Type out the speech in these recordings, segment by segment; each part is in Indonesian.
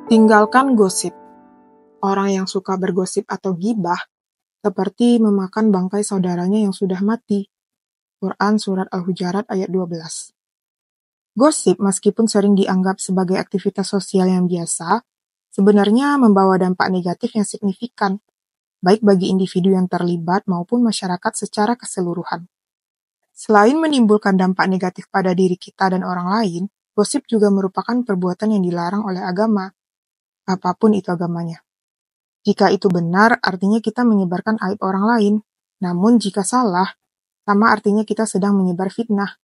Tinggalkan gosip. Orang yang suka bergosip atau gibah seperti memakan bangkai saudaranya yang sudah mati. Quran Surat Al-Hujarat ayat 12. Gosip meskipun sering dianggap sebagai aktivitas sosial yang biasa, sebenarnya membawa dampak negatif yang signifikan, baik bagi individu yang terlibat maupun masyarakat secara keseluruhan. Selain menimbulkan dampak negatif pada diri kita dan orang lain, gosip juga merupakan perbuatan yang dilarang oleh agama, apapun itu agamanya. Jika itu benar, artinya kita menyebarkan aib orang lain. Namun jika salah, sama artinya kita sedang menyebar fitnah.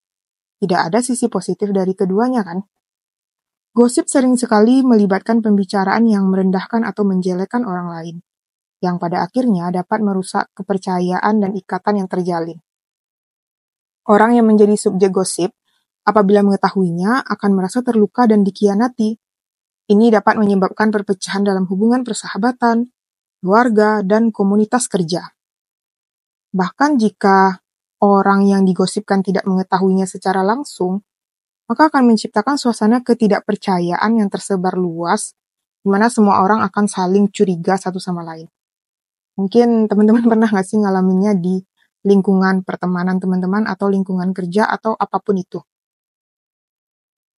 Tidak ada sisi positif dari keduanya, kan? Gosip sering sekali melibatkan pembicaraan yang merendahkan atau menjelekkan orang lain, yang pada akhirnya dapat merusak kepercayaan dan ikatan yang terjalin. Orang yang menjadi subjek gosip, apabila mengetahuinya, akan merasa terluka dan dikhianati. Ini dapat menyebabkan perpecahan dalam hubungan persahabatan, keluarga, dan komunitas kerja. Bahkan jika orang yang digosipkan tidak mengetahuinya secara langsung, maka akan menciptakan suasana ketidakpercayaan yang tersebar luas, di mana semua orang akan saling curiga satu sama lain. Mungkin teman-teman pernah nggak sih ngalaminnya di lingkungan pertemanan teman-teman atau lingkungan kerja atau apapun itu.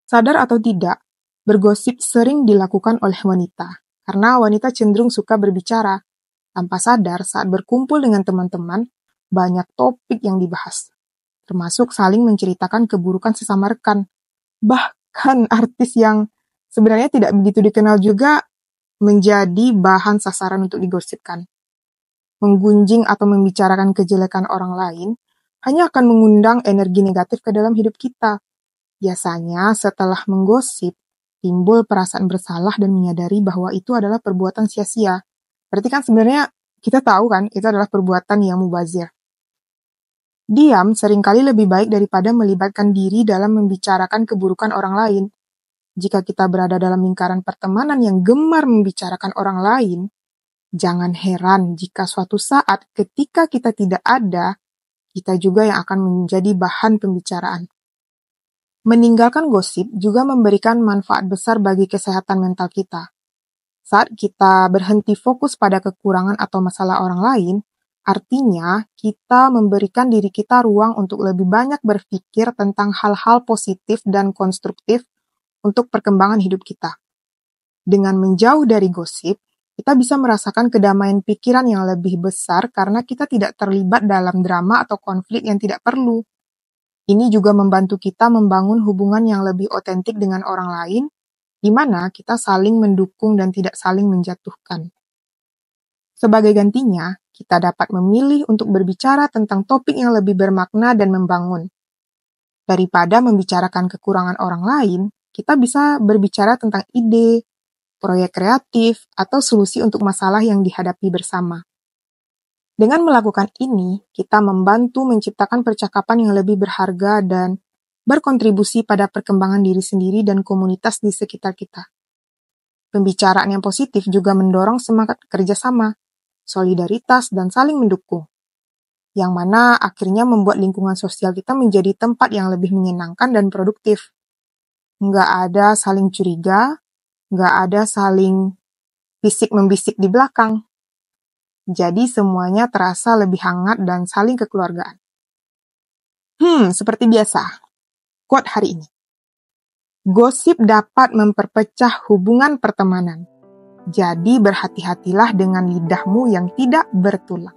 Sadar atau tidak, bergosip sering dilakukan oleh wanita, karena wanita cenderung suka berbicara. Tanpa sadar, saat berkumpul dengan teman-teman, banyak topik yang dibahas, termasuk saling menceritakan keburukan sesama rekan. Bahkan artis yang sebenarnya tidak begitu dikenal juga menjadi bahan sasaran untuk digosipkan. Menggunjing atau membicarakan kejelekan orang lain hanya akan mengundang energi negatif ke dalam hidup kita. Biasanya setelah menggosip, timbul perasaan bersalah dan menyadari bahwa itu adalah perbuatan sia-sia. Berarti kan sebenarnya kita tahu kan itu adalah perbuatan yang mubazir. Diam seringkali lebih baik daripada melibatkan diri dalam membicarakan keburukan orang lain. Jika kita berada dalam lingkaran pertemanan yang gemar membicarakan orang lain, jangan heran jika suatu saat ketika kita tidak ada, kita juga yang akan menjadi bahan pembicaraan. Meninggalkan gosip juga memberikan manfaat besar bagi kesehatan mental kita. Saat kita berhenti fokus pada kekurangan atau masalah orang lain, artinya kita memberikan diri kita ruang untuk lebih banyak berpikir tentang hal-hal positif dan konstruktif untuk perkembangan hidup kita. Dengan menjauh dari gosip, kita bisa merasakan kedamaian pikiran yang lebih besar karena kita tidak terlibat dalam drama atau konflik yang tidak perlu. Ini juga membantu kita membangun hubungan yang lebih otentik dengan orang lain, di mana kita saling mendukung dan tidak saling menjatuhkan. Sebagai gantinya, kita dapat memilih untuk berbicara tentang topik yang lebih bermakna dan membangun. Daripada membicarakan kekurangan orang lain, kita bisa berbicara tentang ide, proyek kreatif, atau solusi untuk masalah yang dihadapi bersama. Dengan melakukan ini, kita membantu menciptakan percakapan yang lebih berharga dan berkontribusi pada perkembangan diri sendiri dan komunitas di sekitar kita. Pembicaraan yang positif juga mendorong semangat kerjasama, solidaritas, dan saling mendukung, yang mana akhirnya membuat lingkungan sosial kita menjadi tempat yang lebih menyenangkan dan produktif. Nggak ada saling curiga, nggak ada saling bisik-membisik di belakang. Jadi semuanya terasa lebih hangat dan saling kekeluargaan. Seperti biasa, quote hari ini. Gosip dapat memperpecah hubungan pertemanan. Jadi berhati-hatilah dengan lidahmu yang tidak bertulang.